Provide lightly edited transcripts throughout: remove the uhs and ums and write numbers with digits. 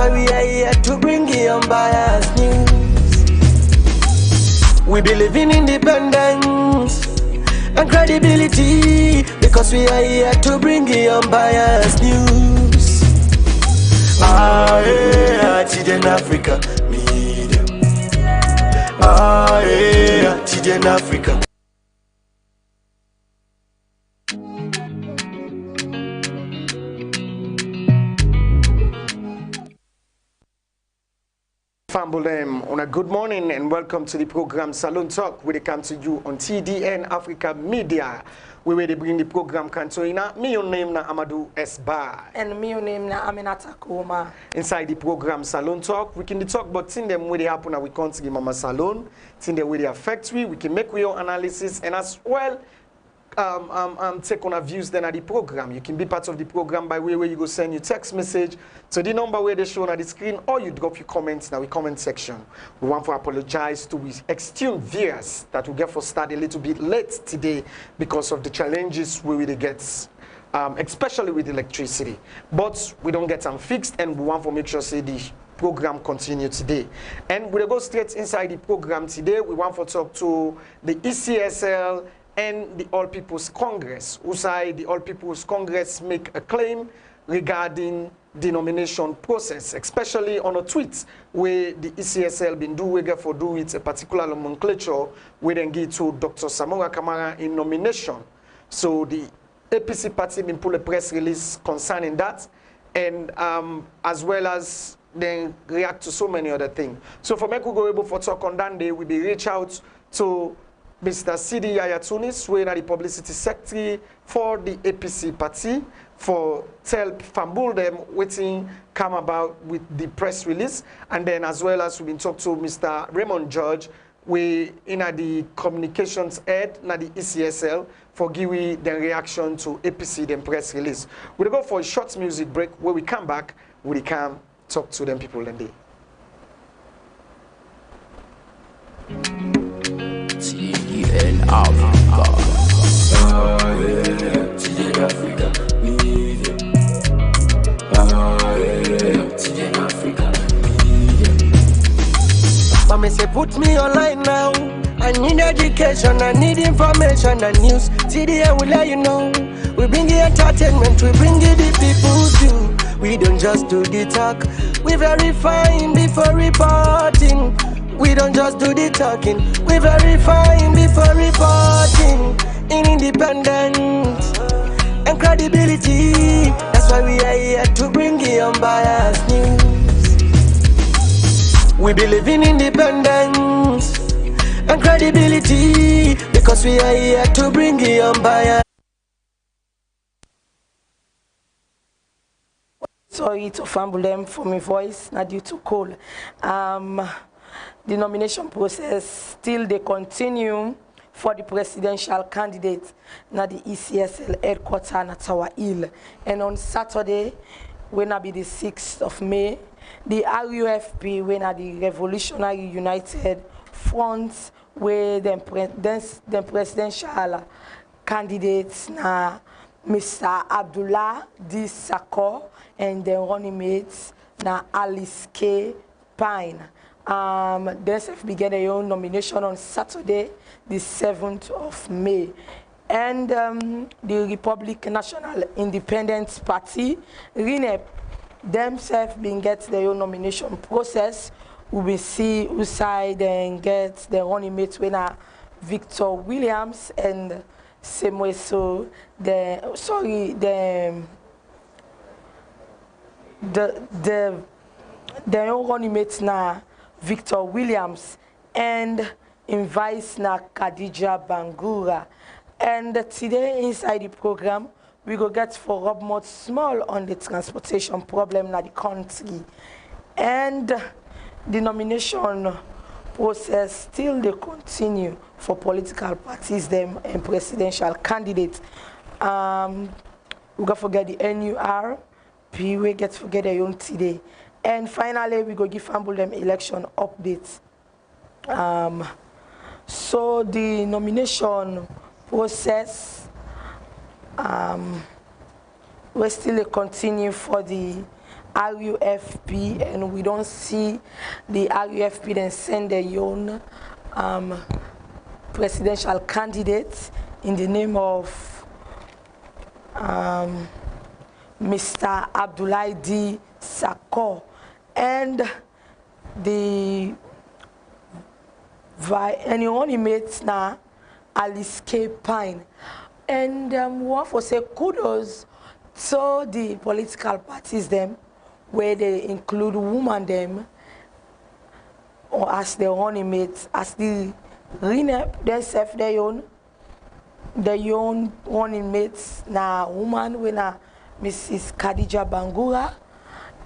why we are here to bring you unbiased news. We believe in independence and credibility because we are here to bring you unbiased news. TDN Africa Media. TDN Africa. Fambolem, on a good morning and welcome to the program Salon Talk, where they come to you on TDN Africa Media. We will bring the program Kantoina. Me your name na Amadou Esba. And me your name na Aminata Koma. Inside the program Salon Talk, we can talk about things them where they happen at we country Mama Salon, things that where they affect we can make real analysis and as well take on our views then at the program. You can be part of the program by way where you go send your text message to the number where they show on the screen, or you drop your comments in the comment section. We want to apologize to we extreme viewers that we get for start a little bit late today because of the challenges we will get, especially with electricity. But we don't get them fixed, and we want to make sure say the program continue today. And we'll go straight inside the program today. We want to talk to the ECSL and the All People's Congress, who say the All People's Congress make a claim regarding the nomination process, especially on a tweet where the ECSL been doing for do with a particular nomenclature where then give to Dr. Samora Kamara in nomination. So the APC party been pull a press release concerning that, and as well as then react to so many other things. So for me to go able for talk on that day, we be reach out to Mr. Sidi Yaya Tunis, who is the publicity secretary for the APC party, for tell Fambul them waiting come about with the press release, and then as well as we've been talking to Mr. Raymond George, we in the communications head na the ECSL for giving the reaction to APC the press release. We'll go for a short music break. Where we come back, we can talk to them people then. TDN Africa. TDN Africa Media. TDN Africa Media. Mama say put me online now. I need education, I need information and news. TDN will let you know. We bring you entertainment, we bring you the people's view. We don't just do the talk, we verify before reporting. We don't just do the talking, we verify before reporting. In independence and credibility, that's why we are here to bring you unbiased news. We believe in independence and credibility because we are here to bring you unbiased. Sorry to fumble them for my voice, not due to cold. The nomination process still they continue for the presidential candidate na the ECSL headquarters na Tower Hill. And on Saturday, when be the 6th of May, the RUFP, when the Revolutionary United Front, where the presidential candidates na Mr. Abdullah D. Sako and the running mates na Alice K. Pine. They began their own nomination on Saturday, the 7th of May. And the Republican National Independence Party, RINEP, themselves been get their own nomination process. We will see who side and get the running mates when Victor Williams and same way so the running mates na Victor Williams and in vice na Khadija Bangura. And today inside the program we go get for Rob more small on the transportation problem na the country. And the nomination process still they continue for political parties them and presidential candidates. We go forget the NUR, we get forget their own today. And finally, we go give Fambul them election updates. So the nomination process will still continue for the RUFP, and we don't see the RUFP then send their own presidential candidate in the name of Mr. Abdoulaye D. Sakor, and the anyone he made now Alice K. Pine. And we want to say kudos to the political parties them, where they include women them or as their own inmates, as the RINEP themselves their own one inmates na woman when Mrs. Khadija Bangura.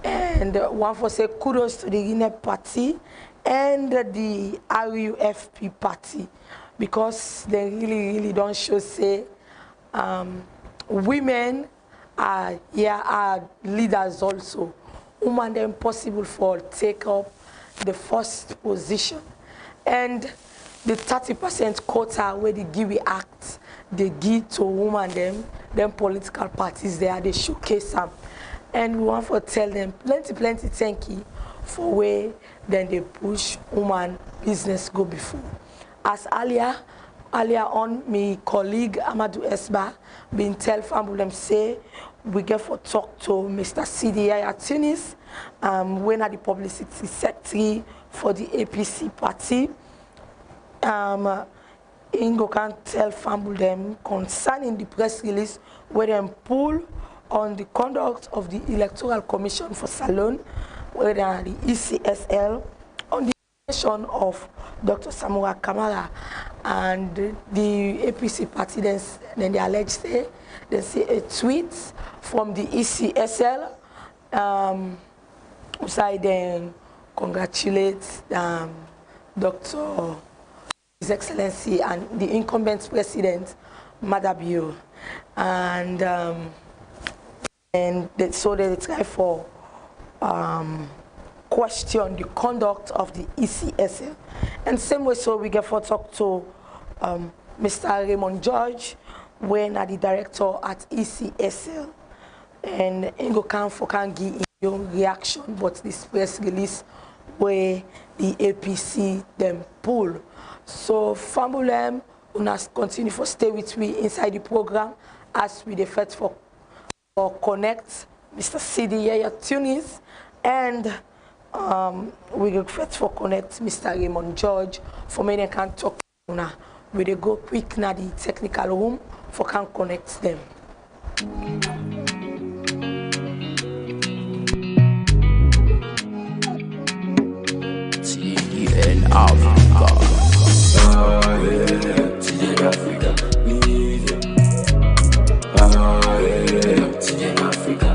And one for say kudos to the RINEP party and the RUFP party, because they really don't show say women are leaders also. Women them possible for take up the first position, and the 30% quota where the Give Act they give to women them political parties there, they showcase them, and we want to tell them plenty thank you for where then they push woman business go before. As earlier on, my colleague Amadou Esba been tell family them say we get for talk to Mr. CDI at Tunis, when at the publicity secretary for the APC party. Ingo can tell family them concerning the press release where them pull on the conduct of the Electoral Commission for Salon, where the ECSL, on the information of Dr. Samura Kamara, and the APC party then they allege say a tweet from the ECSL, which I then congratulate Dr. His Excellency and the incumbent president, Madabio, and so they try for question the conduct of the ECSL. And same way, so we get for talk to Mr. Raymond George, when at the director at ECSL, and Ingo can give your reaction, but this press release where the APC them pull. So family must continue for stay with me inside the program as we defect for connect Mr. CDA at Tunis, and we go first for connect Mr. Raymond George for me they can talk now. We dey go quick na the technical room for can connect them. TDN Africa. TDN Africa. TDN Africa.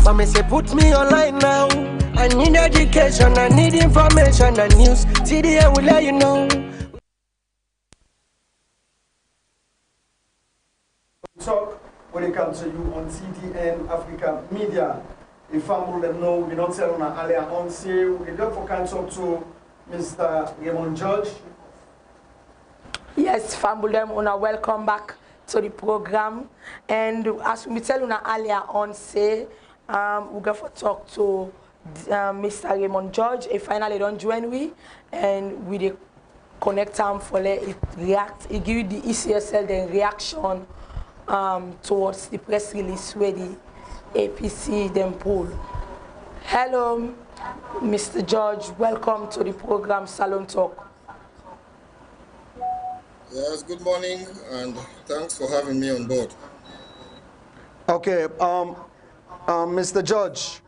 Mama say put me online now. I need education, I need information and news. TDN will let you know. Talk when it comes to you on TDN Africa Media. If family them know, we don't tell them earlier on. Say we go for can talk to Mr. Raymond George. Yes, family them welcome back to the program. And as we tell you earlier on, say we go for talk to Mr. Raymond George. He finally don't join we, and we dey connect him for let it react. He give the ECSL the reaction towards the press release where the APC then pull. Hello, Mr. George. Welcome to the program Salon Talk. Yes, good morning, and thanks for having me on board. Okay, Mr. George,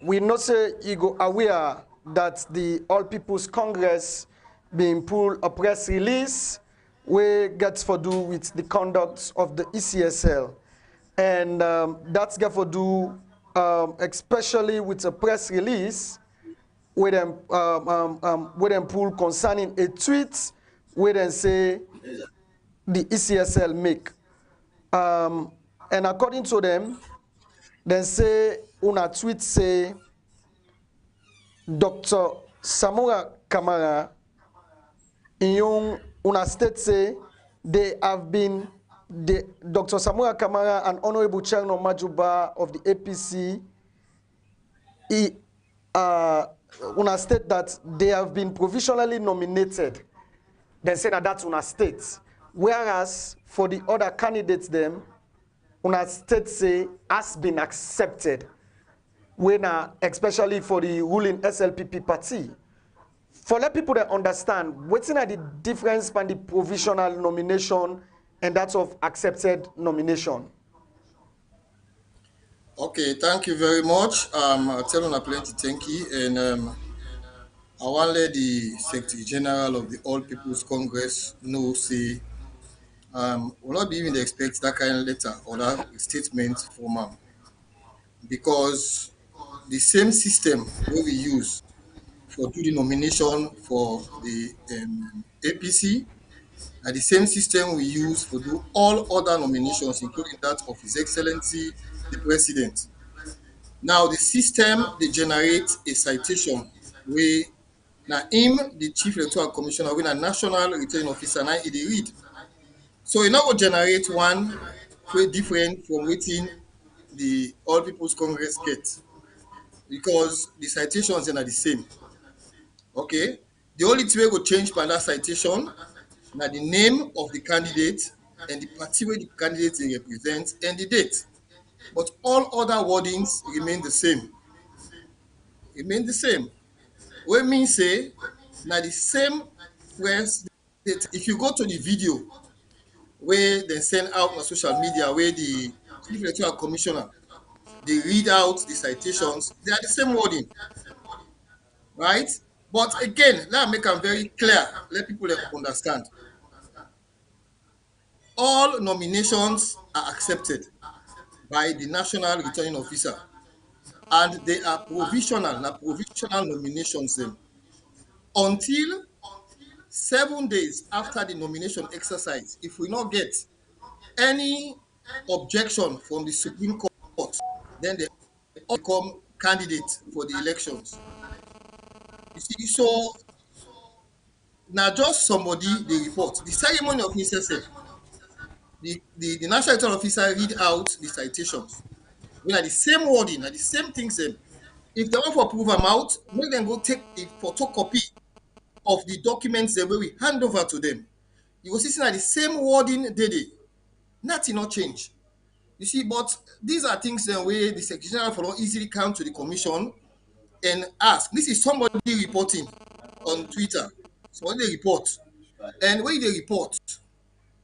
we know say you go aware that the All People's Congress being pulled a press release we gets for do with the conduct of the ECSL, and that's got for do especially with a press release with them pull concerning a tweet where they say the ECSL make, and according to them, they say una tweet say Dr. Samura Kamara in una state say they have been Dr. Samuel Kamara and Honorable Cherno Majuba of the APC, una state that they have been provisionally nominated. Then say that that's una state. Whereas for the other candidates, them, una state say has been accepted. When especially for the ruling SLPP party. For let people that understand, what's in the difference between the provisional nomination and that of accepted nomination? Okay, thank you very much. I tell you plenty thank you, and I want to let the Secretary General of the All People's Congress know say will not be even expect that kind of letter or that statement from because the same system where we use for do the nomination for the APC and the same system we use for do all other nominations, including that of His Excellency the President. Now the system they generate a citation where now him the Chief Electoral Commissioner when a National Returning Officer now he dey read. So e no go generate one way different from waiting the All People's Congress get because the citations are the same. Okay, the only thing wey go change by that citation na the name of the candidate and the party wey the candidate dey represent and the date, but all other wordings remain the same. Wey mean say na the same press date. If you go to the video wey dem send out on social media wey the Chief Electoral Commissioner dey read out the citations, they are the same wording, right? But again, let me make am very clear, let people understand. All nominations are accepted by the National Returning Officer and they are provisional, na provisional nominations dem. Until 7 days after the nomination exercise, if we not get any objection from the Supreme Court, then they all become candidates for the elections. You see, so now just somebody they report. The ceremony of ECSL, the National Return Officer read out the citations. We are the same wording, are the same things. If they want to prove them out, make them go take the photocopy of the documents the way we hand over to them. You will see that the same wording they nothing not change. You see, but these are things the way the Secretary General for easily come to the commission and ask. This is somebody reporting on Twitter. Somebody they report. And when they report,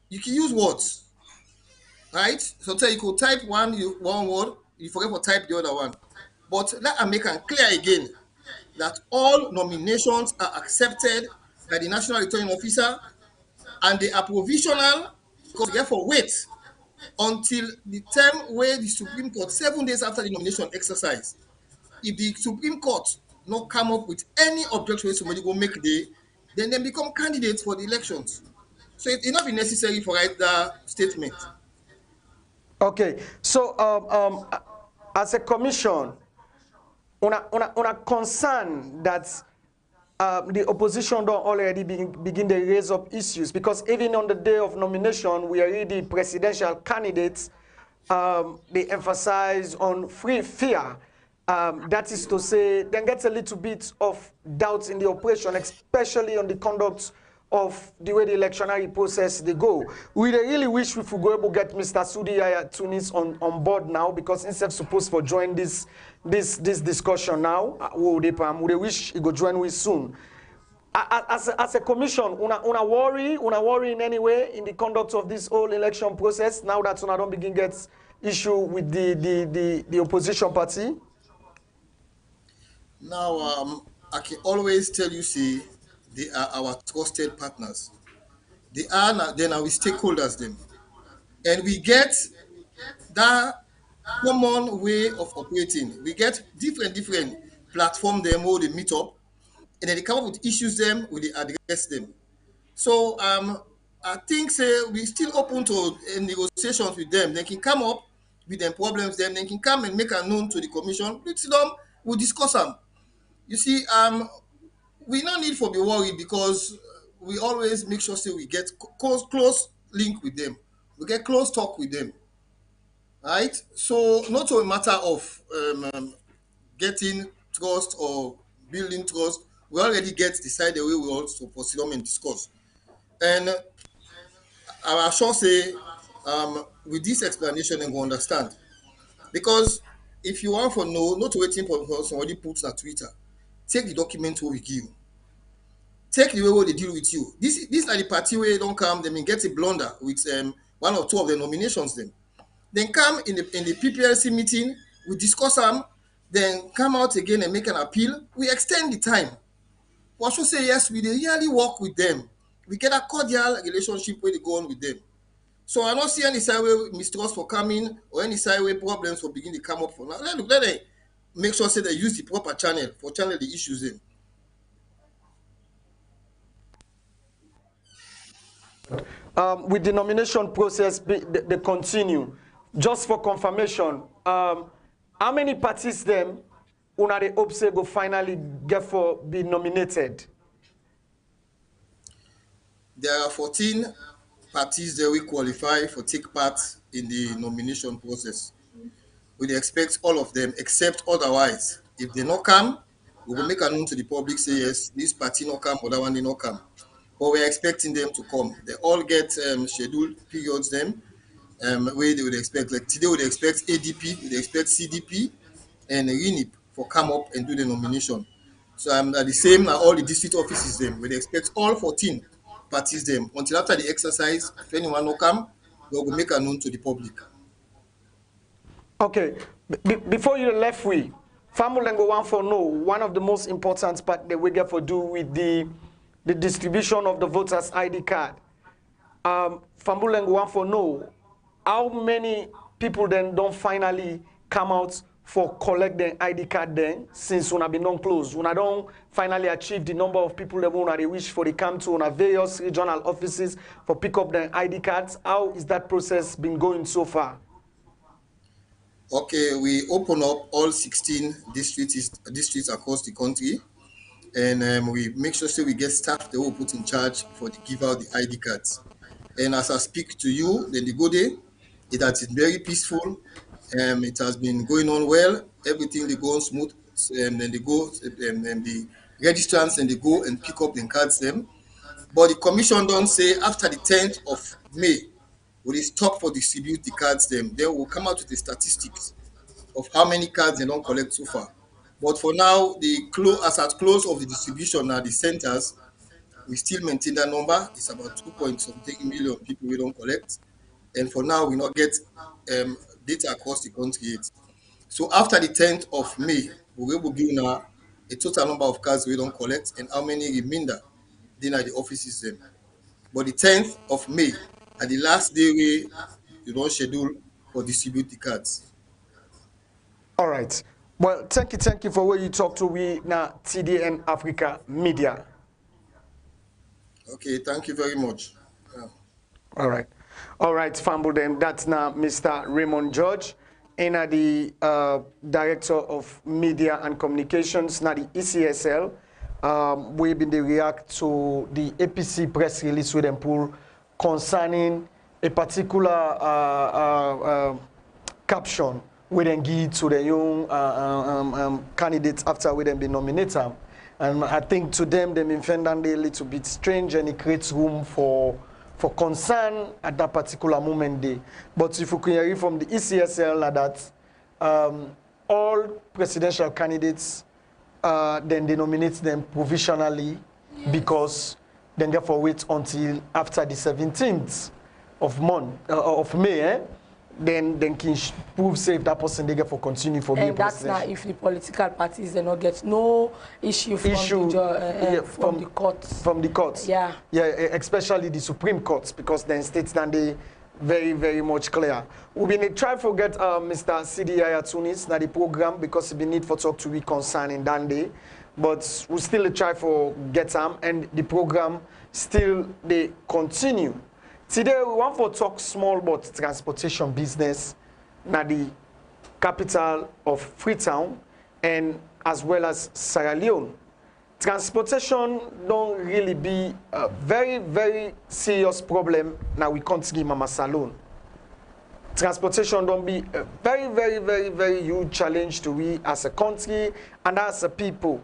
you can use words. Right? So you could type one word, you forget to type the other one. But let me make it clear again that all nominations are accepted by the National Returning Officer and they are provisional because therefore wait until the time where the Supreme Court, 7 days after the nomination exercise, if the Supreme Court not come up with any objection somebody go make then they become candidates for the elections. So it not be necessary for write that statement. Okay, so as a commission, una concern that the opposition don't already begin to raise up issues because even on the day of nomination, we are already presidential candidates. They emphasize on free fear. That is to say, then gets a little bit of doubts in the operation, especially on the conduct of the way the electionary process they go. We really wish we could go able to get Mr. Sudi Tunis on board now because instead supposed to join this discussion now. We wish he go join we soon. As a commission, una worry in any way in the conduct of this whole election process now that una don't begin get issue with the opposition party? Now, I can always tell you, see, they are our trusted partners. They are now, then our stakeholders, them. And we get that common way of operating. We get different platforms them where they meet up, and then they come up with issues them, we they address them. So I think say we still open to negotiations with them. They can come up with them problems, then they can come and make a known to the commission. We'll discuss them. You see, we no need for be worried because we always make sure say we get close link with them. we get close talk with them, right? So not a matter of getting trust or building trust. We already get decided the way we also proceed on and discuss. And I sure say with this explanation and go understand. Because if you want for know, not waiting for somebody puts on Twitter, take the document we give you. Take the way they deal with you. This are the party where they don't come, they may get a blunder with one or two of the nominations them. Then come in the PPLC meeting, we discuss them, then come out again and make an appeal. We extend the time. We should say yes, we really work with them. We get a cordial relationship where they go on with them. So I don't see any side way mistrust for coming or any side way problems for beginning to come up for now. Let them make sure say they use the proper channel for channel the issues in. With the nomination process, they continue. Just for confirmation, how many parties them una the hope say go finally get for be nominated? There are 14 parties that will qualify for take part in the nomination process. We expect all of them, except otherwise. If they not come, we will make a known to the public say yes, this party not come, other one they not come. But we're expecting them to come. They all get scheduled periods them where they would expect. Like today, we would expect ADP, we would expect CDP, and RINIP for come up and do the nomination. So at the same all the district offices them. We expect all 14 parties them until after the exercise. If anyone no come, we will make a known to the public. Okay, before you left we, Famulengo want for know one of the most important part that we get for do with the distribution of the voters ID card. Famulengo want for know how many people then don't finally come out for collect the ID card then since una been non-closed. Una don't finally achieve the number of people that una they wish for they come to una various regional offices for pick up the ID cards. How is that process been going so far? Okay, we open up all 16 districts across the country, and we make sure we get staff that will put in charge for the give out the ID cards. And as I speak to you, then the go day, it has been very peaceful. It has been going on well. Everything they go on smooth. Then they go, and the registrants and they go and pick up the cards them. But the commission don't say after the 10th of May, will they stop for distribute the cards them. They will come out with the statistics of how many cards they don't collect so far. But for now, as at close of the distribution at the centers, we still maintain that number. It's about 2.something million people we don't collect. And for now, we not get data across the country yet. So after the 10th of May, we will give now a total number of cards we don't collect and how many remainder then at the offices then. But the 10th of May, at the last day we don't schedule for distribute the cards. All right. Well, thank you for what you talk to we now TDN Africa Media. Okay, thank you very much. Yeah. All right, Famble then. That's now Mr. Raymond George, and the Director of Media and Communications, now the ECSL. We've been react to the APC press release with them pull concerning a particular caption we then give to the young candidates after we then be nominated. And I think to them, they find that a little bit strange and it creates room for concern at that particular moment day. But if you can hear from the ECSL that all presidential candidates, then they nominate them provisionally, yes, because then therefore wait until after the 17th of May, then can prove safe that person they get for continue for being president. And that's not if the political parties they not get no issue from the courts. From the courts. Yeah. Yeah, especially the Supreme Court, because then states that they very, very much clear. We've been trying to get Mr. Sidi Ayatunis na the program because we need for talk to be concerning that day. But we still try for get him and the program still they continue. Today we want to talk small about transportation business na the capital of Freetown and as well as Sierra Leone. Transportation don't really be a very, very serious problem now we can't give Mama Salone. transportation don't be a very, very, very, very huge challenge to we as a country and as a people.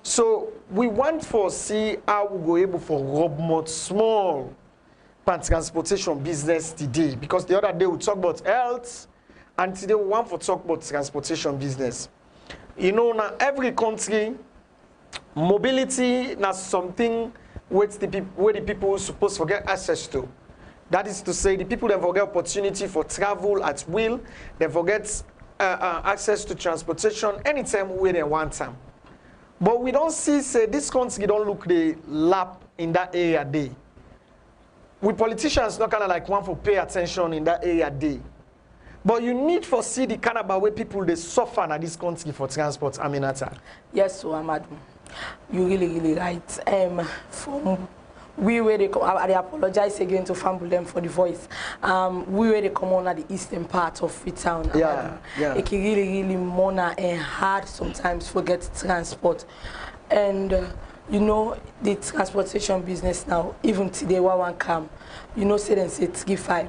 So we want to see how we go able for rob more small transportation business today, because the other day we talk about health and today we want to talk about transportation business. You know, now every country, mobility is something where the people supposed to get access to. That is to say, the people that forget opportunity for travel at will, they forget access to transportation anytime where they want them. But we don't see, say, this country don't look the lap in that area day. We politicians not kind of like want to pay attention in that area day. But you need to see the kind of way people they suffer in this country for transport, Aminata. Yes, so Amadu, you really right. From we where they come, I apologize again to Famble them for the voice. We where they come on at the eastern part of Freetown. Yeah, yeah. It can really mona and hard sometimes forget transport, and you know the transportation business now. Even today, one come, you know, say 3-5.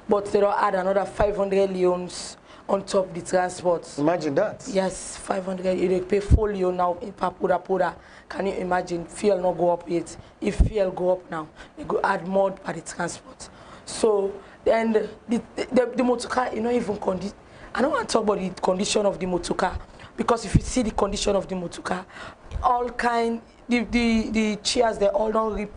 But they don't add another 500 leons on top of the transport. Imagine that. Yes, 500. They pay 4 leon now in Papuda. Can you imagine? Fuel not go up yet. If fuel go up now, they go add more by the transport. So then the motor car, you know, even I don't want to talk about the condition of the motor car, because if you see the condition of the motor car, all kind the chairs they all don't rip.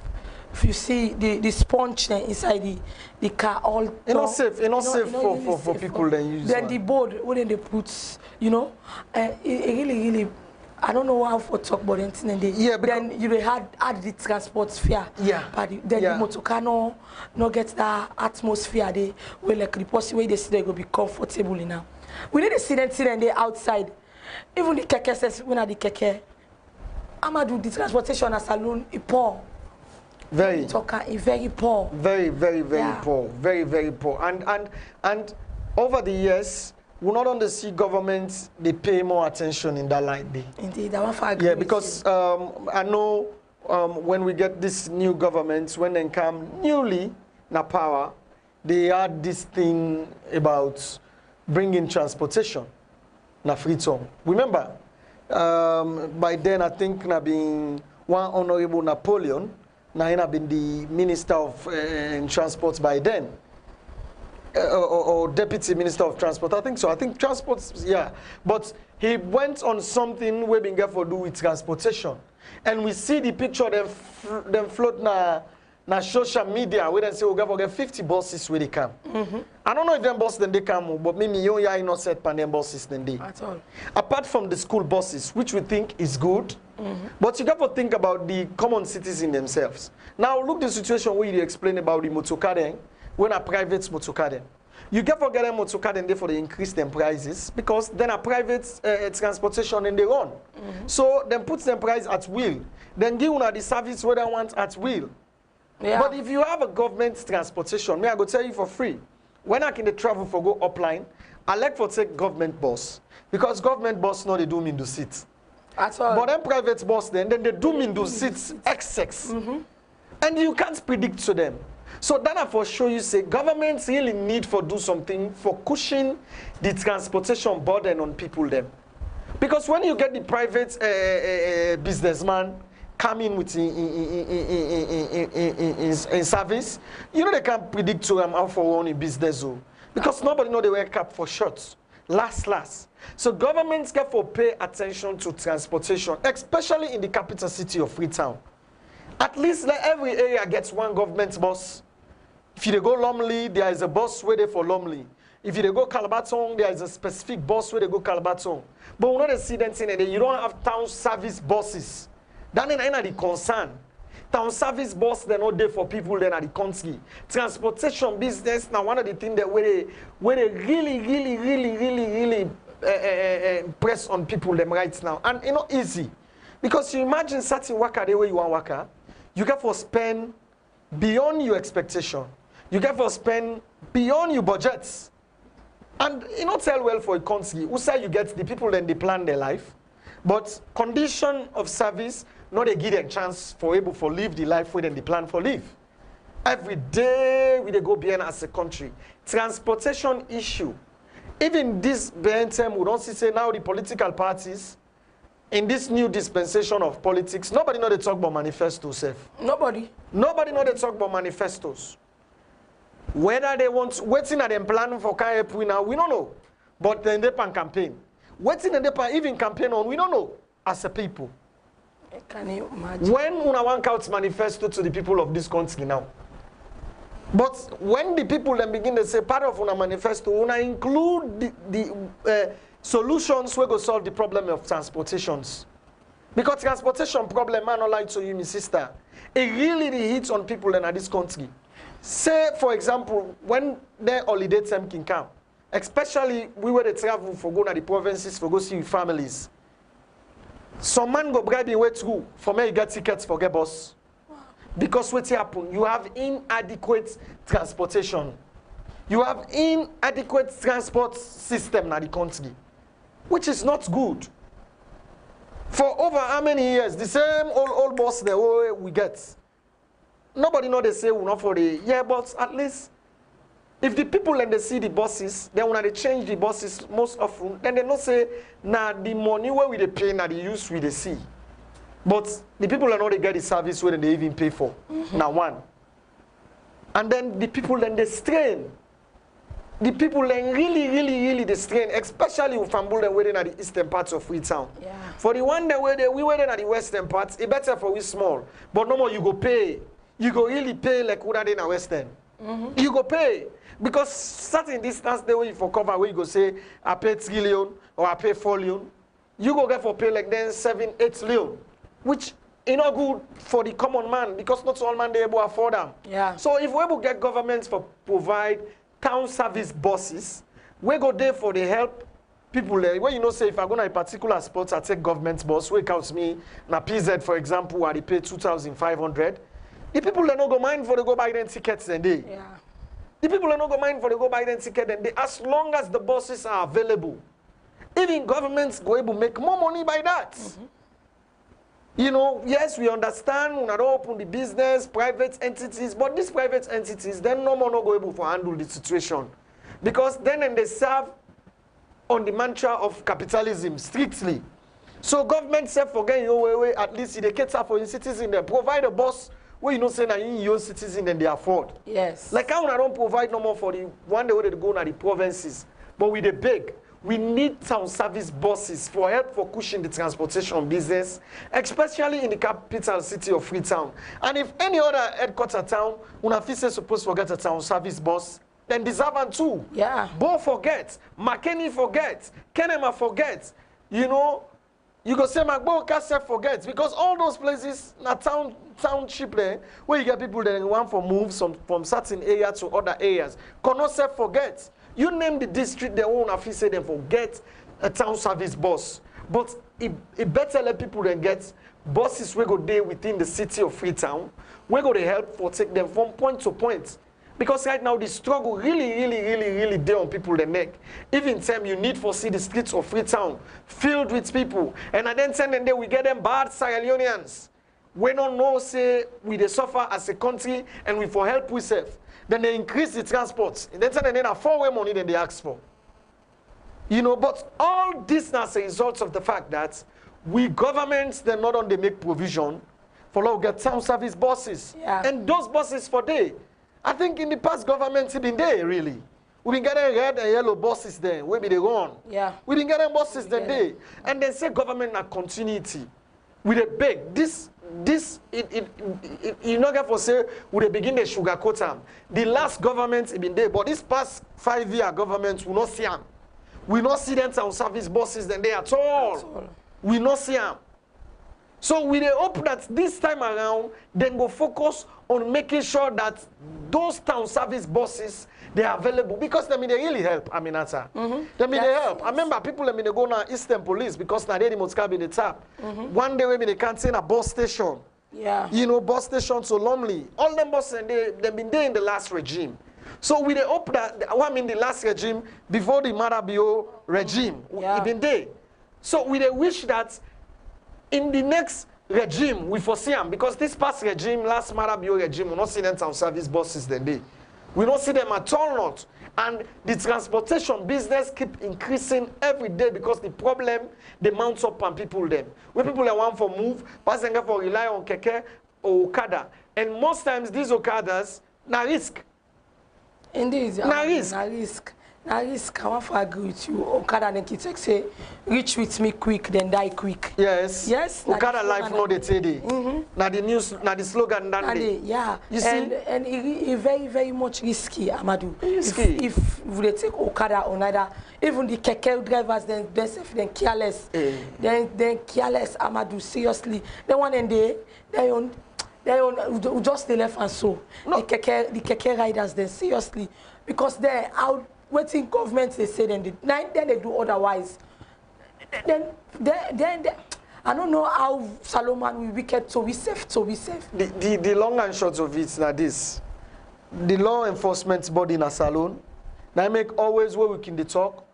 If you see the sponge inside the car, all it's not safe. It's not safe for people that use. Then the board when they put, you know, it really. I don't know how to talk about it. Yeah, then you add the transport fare. Yeah. But then the motor car no get that atmosphere. They where like the possible way they see they go be comfortable now. We need to see them there outside. Even the keke says when are the keke. Amadu, the transportation as alone is poor. Very poor. Very, very, very Yeah. poor. Very, very poor. And over the years, we not only see governments they pay more attention in that line. Indeed, I want to agree. Yeah, because I know when we get this new government, when they come newly na power, they had this thing about bringing transportation na Freetown. Remember, by then I think na been one Honorable Napoleon. Now, he been the Minister of Transport by then, or Deputy Minister of Transport. I think so. I think transport, yeah. But he went on something we been get for do with transportation, and we see the picture them float na social media where they say we get 50 buses where they come. I don't know if them buses then they come, but maybe you not set pan them buses then they. At all. Apart from the school buses, which we think is good. But you got to think about the common citizens themselves. Now look the situation where you explain about the motorcar then, when a private motorcar then. You get to get a motorcar then for the increase them prices, because then a private transportation and they run. So then puts them price at will. Then give una the service where they want at will. Yeah. But if you have a government transportation, I go tell you for free. When I can travel for go upline, I like for take government bus, because government bus no they do mean to sit. At all. But then private bus then they do mean to seats XX. And you can't predict to them. So that I for sure you say governments really need for do something for cushion the transportation burden on people them. Because when you get the private businessman come in with in service, you know they can't predict to them how for running business. Because nobody know they wake up for shots. Last. So governments get for pay attention to transportation, especially in the capital city of Freetown. At least like every area gets one government bus. If you go Lumley, there is a bus where they for Lumley. If you go Calabaton, there is a specific bus where they go Calabaton. But we don't see them saying that you don't have town service buses. That is the concern. Town service bus, they're not there for people that are the country. Transportation business, now one of the things that where they really press on people them right now. And it's not easy. Because you imagine certain worker the way you want worker, you get for spend beyond your expectation. You get for spend beyond your budgets. And it not tell well for a country. Who say you get the people then they plan their life. But condition of service, not they give them chance for able for live the life where then they plan for live. Every day we dey go behind as a country. Transportation issue. Even this behind time, we don't see say now the political parties in this new dispensation of politics, nobody know they talk about manifestos. Nobody. Nobody know they talk about manifestos. Whether they want, waiting at them plan for KFP now, we don't know. But then they pan campaign. Waiting and they pan even campaign on, we don't know as a people. Can you imagine? When una want out manifesto to the people of this country now. But when the people then begin to say part of una manifesto, una include the solutions we go solve the problem of transportations. Because transportation problem, man, not lie to you, my sister, it really hits on people in this country. Say, for example, when the holiday time can come, especially we were the travel for go to the provinces for go see families. Some man go bribe way through for me get tickets for get bus. Because what happen? You have inadequate transportation. You have inadequate transport system in the country, which is not good. For over how many years? The same old bus the way we get. Nobody know they say we're not for the year, but at least if the people and they see the buses, then when they change the buses most often, then they not say, nah, the money where we they pay, nah, the use we they see. But the people are not they get the service where they even pay for. Now one. And then the people then they strain. The people then really they strain, especially with Fambul and waiting at the eastern parts of Freetown. Yeah. For the one that we waiting at the western parts, it better for we small. But no more you go pay. You go really pay like what are they in the western. You go pay. Because certain distance the way you for cover where you go say I pay 3 million or I pay 4 million. You go get for pay like then 7, 8 million. Which is not good for the common man because not all man they able to afford them. Yeah. So if we able get governments for provide town service buses, we go there for the help people there. Where you know say if I go to a particular spot, I take government bus, where it counts me na PZ for example, where they pay 2,500. The people they not go mind for the go buy them tickets and they. Yeah. The people they not go mind for the go buy them ticket and they as long as the buses are available. Even governments go able to make more money by that. You know, yes, we understand when I don't open the business, private entities, but these private entities, then no more not go able to handle the situation. Because then they serve on the mantra of capitalism strictly. So government say forget your way, at least they cater for your citizens, they provide a bus where you know say that your citizens and they afford. Yes. Like how I don't provide no more for the one day where they go to the provinces, but we they beg. We need town service buses for help for pushing the transportation business, especially in the capital city of Freetown. And if any other headquarter town, una is supposed to forget a town service bus, then deserve one too. Yeah. Bo forget, McKinney forget, Kenema forget. You know, you go say Magbo Kasef forget because all those places na township there where you get people that want for moves from certain area to other areas. Cannot say forget. You name the district, they won't have say them forget a town service bus. But it better let people then get buses we go there within the city of Freetown. We go to help for take them from point to point. Because right now the struggle really there on people the neck. Even time you need for see the streets of Freetown filled with people. And at then sending there we get them bad Sierra Leoneans. We don't know say we they suffer as a country and we for help we serve. Then they increase the transport. And then they have 4-way money than they ask for. You know, but all this now is a result of the fact that we governments, they're not on they make provision forเราget town service buses. Yeah. And those buses for day. I think in the past governments have been there really. We've been getting red and yellow buses there. Where be they gone? Yeah. We've been getting buses that day. And they say government na continuity. With a big you not get for say we they begin the sugarcoat them. The last government have been there, but this past 5-year government will not see them. We not see them town service buses then they at all. We not see them. So we hope that this time around, then go focus on making sure that those town service buses they are available because they really help. Aminata. They help. I remember people they go now Eastern Police because now they must be the tap. One day they can't say a bus station. Yeah. You know, bus station so lonely. All them buses they've been there in the last regime. So we hope that the last regime before the Marabio regime, it been there. So we wish that in the next regime, we foresee them because this past regime, last Marabio regime, we not see them town service buses then they. We don't see them at all not. And the transportation business keep increasing every day because the problem, they mount up on people them. When people are want for move, passenger for rely on keke or okada. And most times these okadas, na risk. Indeed, Na risk. Na risk. Na risk. I want to agree with you. Okada and Kitek say, reach with me quick, then die quick. Yes. Yes. Okada life no they say they. Na the news, na the slogan that day. Yeah. You see? And it very, very much risky, Amadou. Risky. If they take Okada or neither, even the keke drivers, then careless. Then careless, Amadou, seriously. Then one and they just the left and so. No. The keke riders, then seriously. Because they're out waiting government they say then they do otherwise. Then I don't know how Solomon will wicked to be safe. The long and short of it is that this. The law enforcement body in a salon, now make always where we can talk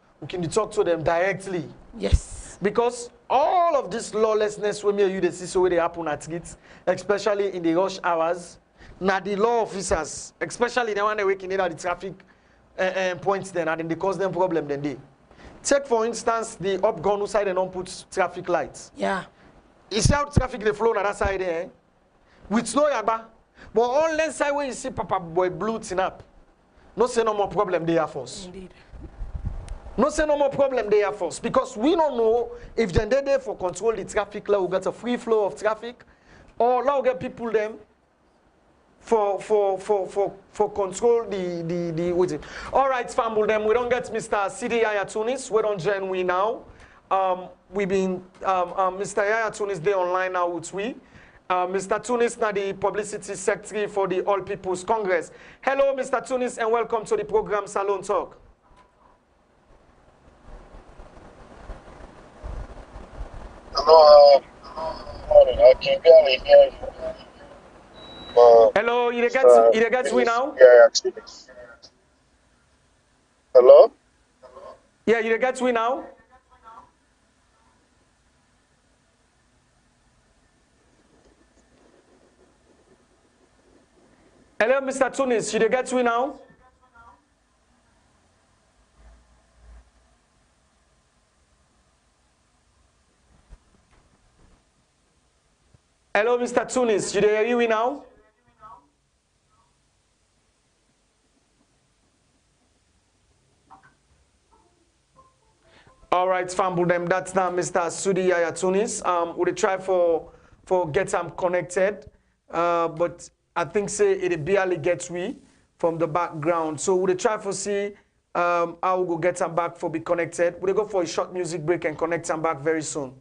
to them directly. Yes. Because all of this lawlessness when you see so they happen at it, especially in the rush hours, now the law officers, especially the one they working in the traffic points then and then they cause them problem then they. Take for instance the upgun side and don't put traffic lights. Yeah. You see how traffic they flow on that side there, with no yaba. But all lens side where you see Papa Boy blue tin up, no say no more problem they are force. Indeed. No say no more problem they are force because we don't know if they're there for control the traffic law, we got a free flow of traffic, or allow get people them for control the with it. All right, family them we don't get Mr. Sidi Yaya Tunis. We don't join we now. We been Mr. Yaya Tunis there online now with we. Mr. Tunis now the publicity secretary for the All People's Congress. Hello, Mr. Tunis, and welcome to the program Salon Talk. Hello, morning. I can barely hear you. Hello, you get me now? Yeah, actually. Hello? Yeah, you get me now? Hello, Mr. Tunis, you get me now? Hello, Mr. Tunis, you hear me now? All right, family, them. That's now Mr. Sudi Yaya Tunis. We'll try for get them connected, but I think say it barely gets we from the background. So we'll try for see how we go get them back for be connected. We'll go for a short music break and connect them back very soon.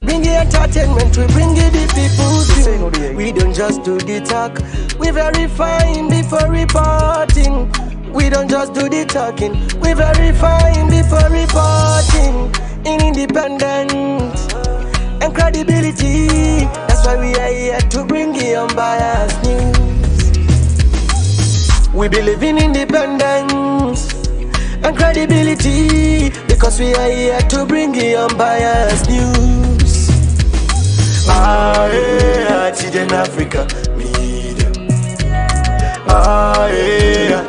Bring the entertainment, we bring it the people's view. We don't just do the talk, we verifying before reporting. We don't just do the talking, we verifying before reporting. In independent and credibility, that's why we are here to bring you unbiased news. We believe in independence and credibility, because we are here to bring you unbiased news. Children Africa, media.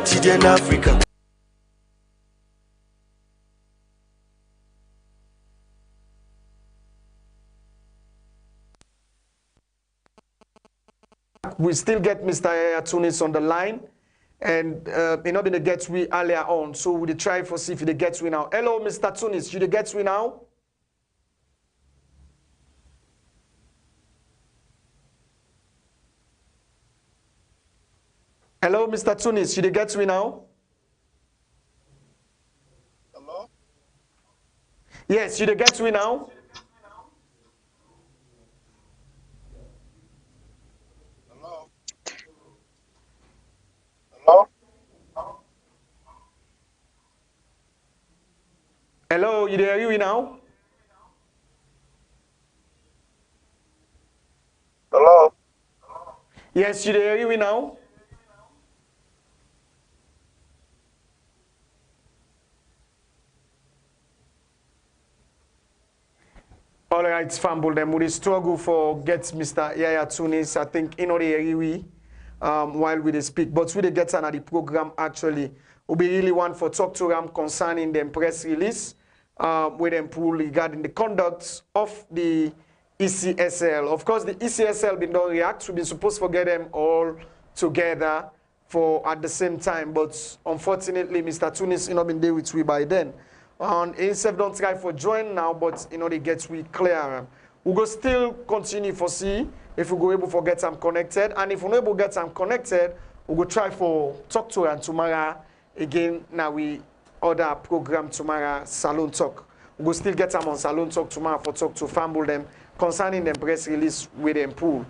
Children Africa. We still get Mr. Yaya Tunis on the line, and may not be the get we earlier on, so we'll try for see if they get we now. Hello, Mr. Tunis, you the get we now? Hello, Mr. Tunis, you the get me now? Hello? Yes, you the get me now? Hello? Hello? Hello, you there? You now? Hello? Yes, you there? You now? All right, Fambul, them would struggle for get Mr. Yaya Tunis, I think, in the area while we speak. But we get another program actually. We be really want for talk to them concerning the press release with them pool regarding the conduct of the ECSL. Of course, the ECSL been don't react. We've been supposed to get them all together for at the same time. But unfortunately, Mr. Tunis, been there with we by then. And ASF don't try for join now, but they get we clear. We go still continue for see if we go able to get them connected. And if we not able to get them connected, we go try for talk to her tomorrow. Again, now we order program tomorrow, Salon Talk. We go still get them on Salon Talk tomorrow for talk to Fambul them concerning the press release with them pool.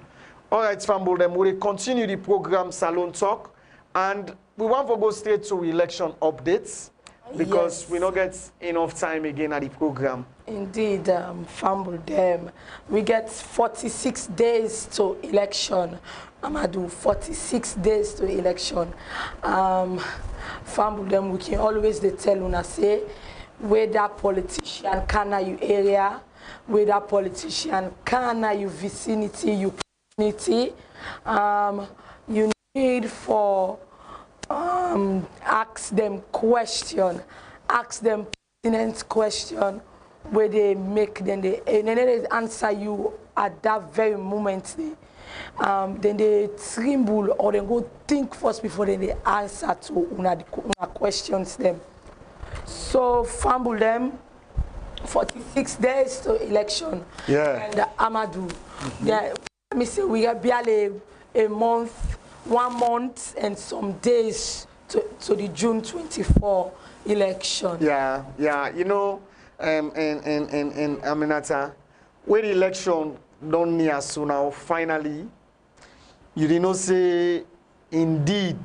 All right, Fambul them, we continue the program Salon Talk. And we want to go straight to election updates. Because yes, we don't get enough time again at the program. Indeed, Fambul them. We get 46 days to election. Amadou, 46 days to election. Fambul them, we can always tell una say, whether politician can you area, whether politician can you vicinity, you community, you need for ask them pertinent question where they make then they answer you at that very moment. Then they tremble or they go think first before they answer to una questions them. So Fambul them 46 days to election. Yeah. And Amadou. Yeah, let me say we have barely a month. 1 month and some days to the June 24 election. Yeah. And Aminata, when the election done near so now, finally, you did not say indeed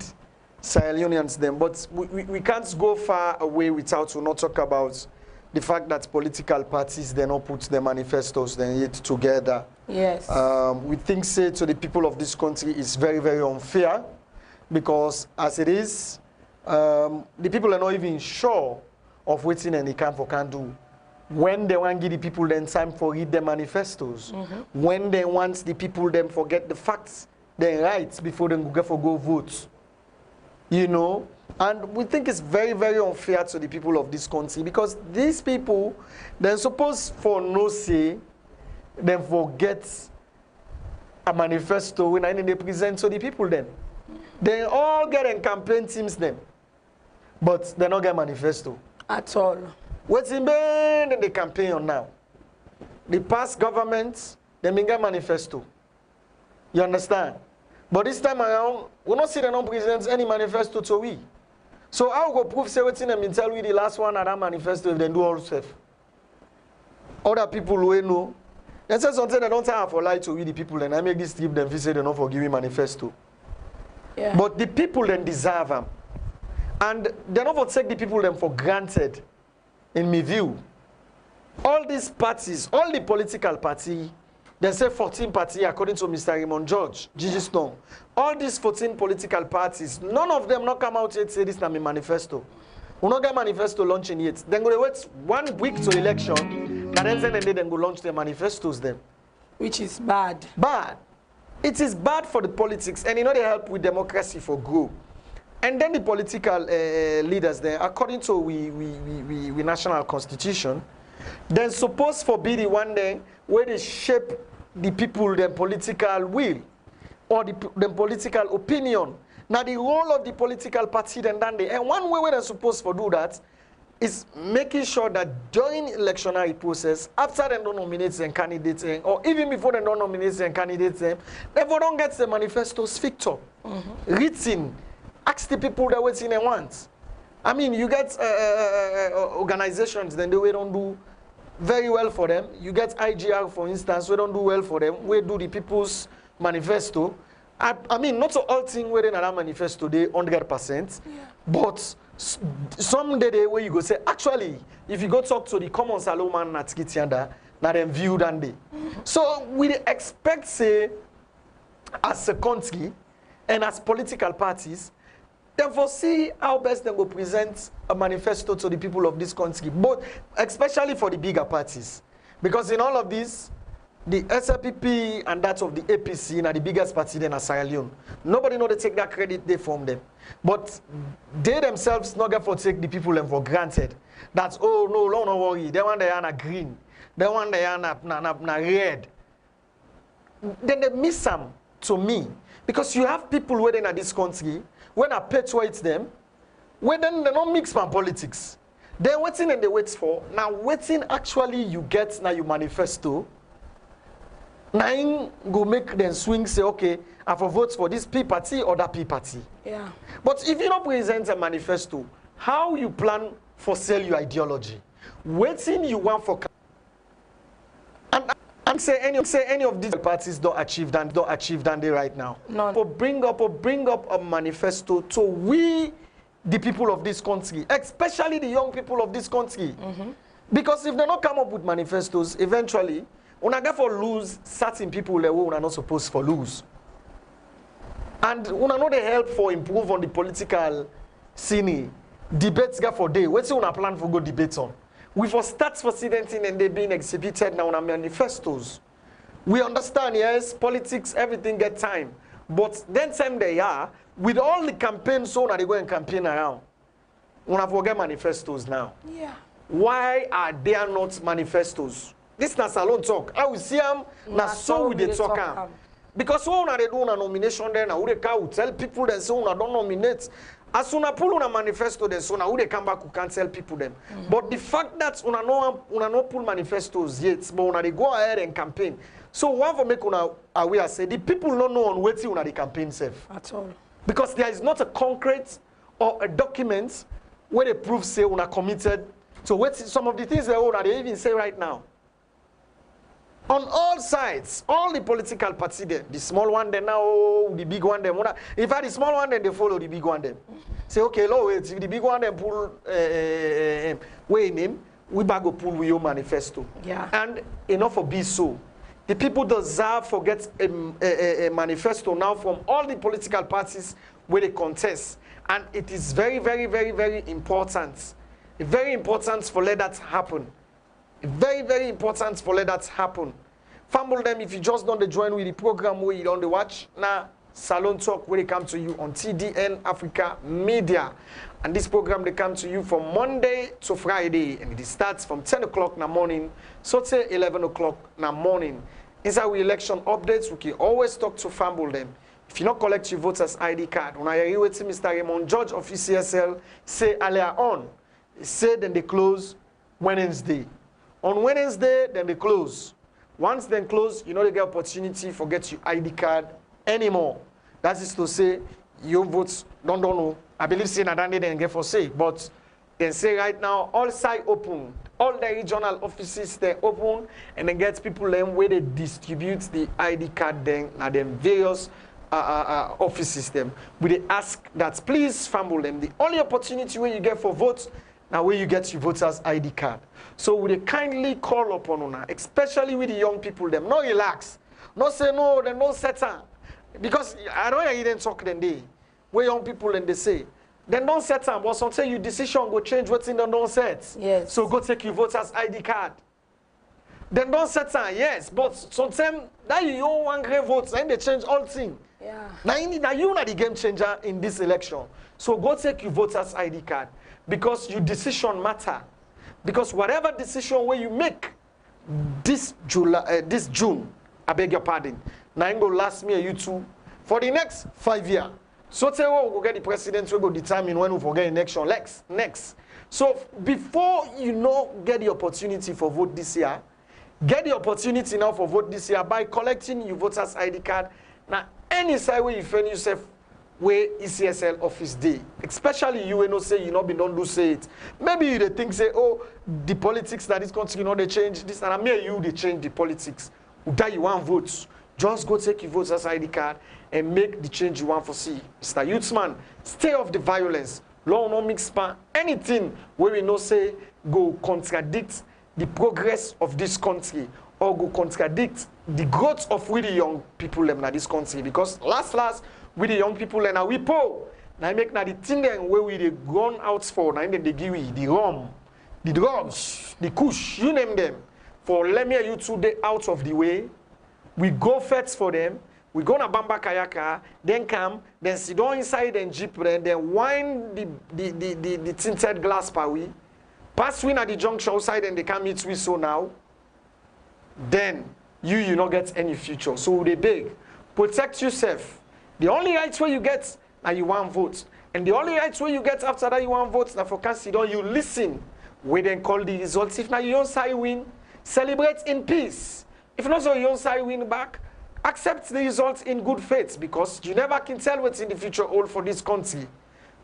Sahel Unions them, but we can't go far away without to not talk about the fact that political parties they not put their manifestos then yet together. Yes. We think say to the people of this country is very, very unfair because as it is, the people are not even sure of waiting any can do. When they want to give the people then time for read their manifestos, when they want the people then forget the facts, their rights before they go vote. And we think it's very, very unfair to the people of this country because these people, they're supposed for no say, then forget a manifesto when they present to the people then. They all get in campaign teams then, but they don't get manifesto. At all. What's in the campaign on now? The past governments, they may get manifesto. You understand? But this time around, we don't see them not present any manifesto to we. So I will go prove say what's in them and tell we the last one at that manifesto if they do all stuff. Other people who know. They say something they don't have for lie to read the people and I make this trip them say they don't forgive me manifesto. Yeah. But the people then deserve them. And they don't take the people them for granted in my view. All these parties, all the political parties, they say 14 parties according to Mr. Raymond George, Gigi Stone. All these 14 political parties, none of them not come out yet say this is my manifesto. We not get manifesto launching yet. Then go wait 1 week to election, and then go launch their manifestos then. Which is bad. Bad. It is bad for the politics, and they help with democracy for grow. And then the political leaders there, according to we national constitution, then supposed for be the one day where they shape the people, their political will, or the political opinion. Now the role of the political party then done there. And one way where they're supposed to do that is making sure that during electionary process, after they don't nominate them candidates, or even before they don't nominate them candidates, they don't get the manifestos fixed up, written, ask the people that waiting they want. I mean, you get organizations, then they don't do very well for them. You get IGR, for instance, we don't do well for them. We do the people's manifesto. I mean, not all things where in that manifesto, they 100%. Yeah. But some day where you go say, actually, if you go talk to the common Salomon at Kitianda, now them view than they. So we expect, say, as a country and as political parties, therefore see how best they will present a manifesto to the people of this country, but especially for the bigger parties. Because in all of this, the SLPP and that of the APC are the biggest party in Sierra Leone. Nobody know they take that credit they from them. But they themselves not get for take the people them for granted. That's, oh no, don't worry. They want they are green. They want they are na red. Then they miss some to me. Because you have people waiting in this country, when I persuade them, when then they don't mix my politics. They're waiting and they wait for. Now waiting actually you get now you manifesto. Now go make them swing say, okay, I have vote for this P party or that P party. Yeah. But if you don't present a manifesto, how you plan for sell your ideology? Waiting you want for and say any of these parties don't achieve that they right now. None. Or bring up a manifesto to we the people of this country, especially the young people of this country. Because if they don't come up with manifestos, eventually, una get for lose certain people that we are not supposed for lose. And una know the help for improve on the political scene. Debates get for day. What's una plan for go debate on? We for stats for sidenting and they being exhibited now on manifestos. We understand, yes, politics, everything get time. But then time they are, with all the campaigns so now they go and campaign around. Una forget manifestos now. Yeah. Why are there not manifestos? This na salon talk. I will see them, na so we dey talk am. Because when they do a nomination then, who they can tell people that so una don't nominate. As soon as pull on a manifesto then, so now who they come back who can't tell people them. But the fact that una no pull manifestos yet, but una they go ahead and campaign. So one for make una aware say the people don't know on waiting una the campaign safe. At all. Because there is not a concrete or a document where they prove say una committed. So what some of the things they even say right now. On all sides, all the political parties there, the small one they now, the big one them. In fact, the small one then they follow the big one them. Say okay, wait, if the big one them pull way name, we back go pull with your manifesto. Yeah. And enough for be so. The people deserve to get a manifesto now from all the political parties where they contest. And it is very, very, very, very important. Very important for let that happen. Very, very important for let that happen. Fumble them if you just don't join with the program where you don't watch. Now, Salon Talk where they come to you on TDN Africa Media. And this program they come to you from Monday to Friday. And it starts from 10 o'clock in the morning, so say 11 o'clock in the morning. Inside we election updates, we can always talk to Fumble them. If you not collect your voters ID card, when I hear with Mr. Raymond, Judge of ECSL, say earlier on, say then they close Wednesday. On Wednesday, then they close. Once they close, you know they get opportunity for get your ID card anymore. That is to say, your votes don't know. I believe say that they didn't get for say, but they say right now all side open, all the regional offices they open, and then get people them where they distribute the ID card then at them various offices them. We they ask that please fumble them. The only opportunity where you get for votes. Now where you get your voters ID card. So we kindly call upon una, especially with the young people them. No relax. No say no, then no settle. Because I don't hear them talk then they. Where young people and they say. Then don't settle. But sometimes your decision go change what's in the don't set. Yes. So go take your voters ID card. Then don't settle, yes. But sometimes that you don't want great votes, then they change all things. Yeah. Now you are the game changer in this election. So go take your voters ID card. Because your decision matter. Because whatever decision where you make this June, I beg your pardon, now it will last me you two for the next 5 years. So say we will get the president, we will determine when we forget election next. So before you know get the opportunity for vote this year, get the opportunity now for vote this year by collecting your voters ID card. Now any side where you find yourself where ECSL office day, especially you know say you not be don't do say it. Maybe you they think say, oh, the politics that this country, you know, they change this, and I mean you they change the politics. That you want votes, just go take your voters ID card and make the change you want for see. Mr. Youthman, stay off the violence. Law no mix pan anything where we know say go contradict the progress of this country or go contradict the growth of we the young people in this country. Because last with the young people and we po now make now the thing then where we they gone out for now they give we the rum, the drugs, the kush, you name them. for let me you 2 days out of the way. We go fetch for them. We go na Bamba Kayaka, then come, then sit down inside and jeep, then wind the tinted glass per we. Pass win at the junction outside and they come meet we so now. Then you not get any future. So they beg. Protect yourself. The only rights where you get now you want vote. And the only rights where you get after that you want vote now for consider you listen. We then call the results. If now you don't side win, celebrate in peace. If not so you don't side win back, accept the results in good faith because you never can tell what's in the future all for this country.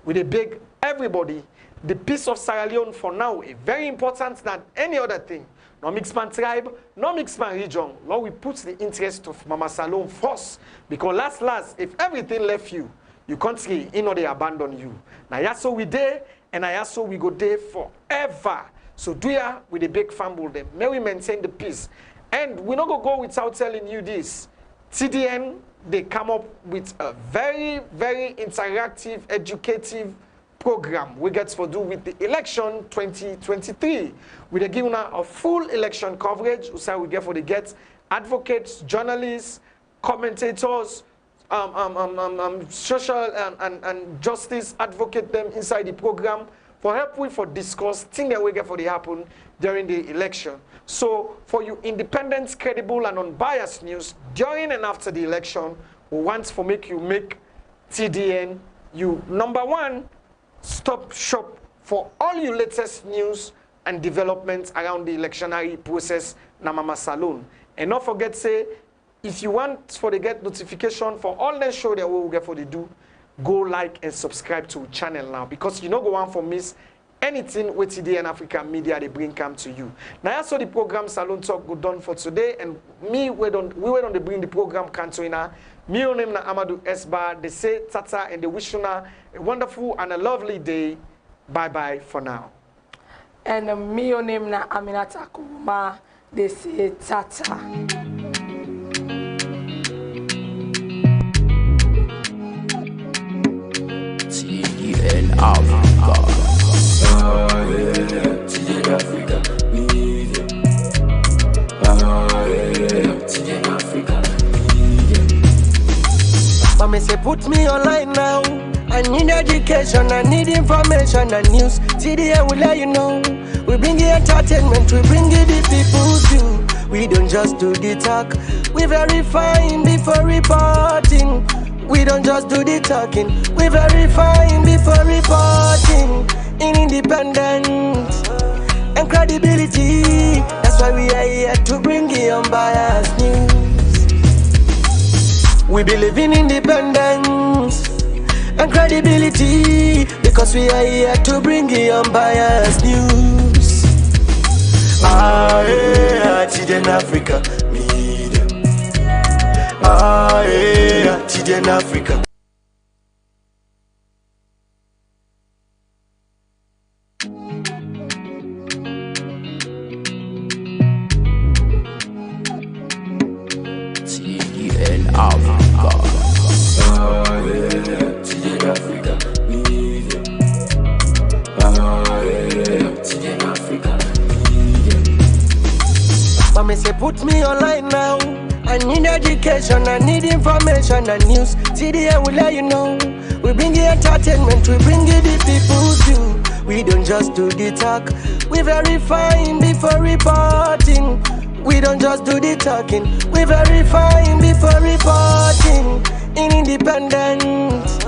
We beg everybody, the peace of Sierra Leone for now is very important than any other thing. No mixed man tribe, no mixed man region. Lord, we put the interest of Mama Salone first because last, if everything left you, your country, you know they abandon you. Now yes, so we there, and I also we go there forever. So do ya with the big family them. May we maintain the peace. And we're not going to go without telling you this. TDN, they come up with a very, very interactive, educative program we get to do with the election 2023. We're giving a full election coverage. We get for the advocates, journalists, commentators, social and justice advocate them inside the program for help with for discuss things that we get for the happen during the election. So for you independent, credible and unbiased news during and after the election, we want to make you make TDN you number one stop shop for all your latest news and developments around the electionary process na Mama Salone. And don't forget say if you want for the get notification for all the show that we will get for the do, go like and subscribe to the channel now because you don't go on for miss anything with TDN Africa Media they bring come to you. Now I saw the program Salon Talk go done for today and we were on the bring the program Cantoina. Me on name na Amadou Esba. They say tata and they wish you a wonderful and a lovely day. Bye bye for now. And me on name na Aminata Kuma. They say tata. TDN Africa. TDN Africa Media. TDN Africa Media. Mama say put me online now. I need education, I need information and news. TDN will let you know. We bring you entertainment, we bring you the people's view. We don't just do the talk, we verifying before reporting. We don't just do the talking, we verifying before reporting. In independence and credibility, that's why we are here to bring you unbiased news. We believe in independence and credibility because we are here to bring you unbiased news. TDN Africa Media. TDN Africa. TDN Africa. TDN Africa Media. TDN Africa Media. Mama say put me online now. I need education, I need information and news. TDN will let you know. We bring you entertainment, we bring you the people's view. We don't just do the talk, we verifying before reporting. We don't just do the talking, we verifying before reporting. In independence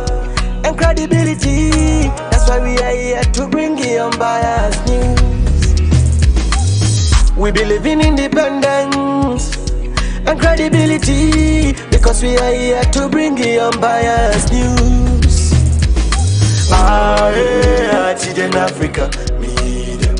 and credibility, that's why we are here to bring you unbiased news. We believe in independence and credibility because we are here to bring you unbiased news. TDN Africa Media.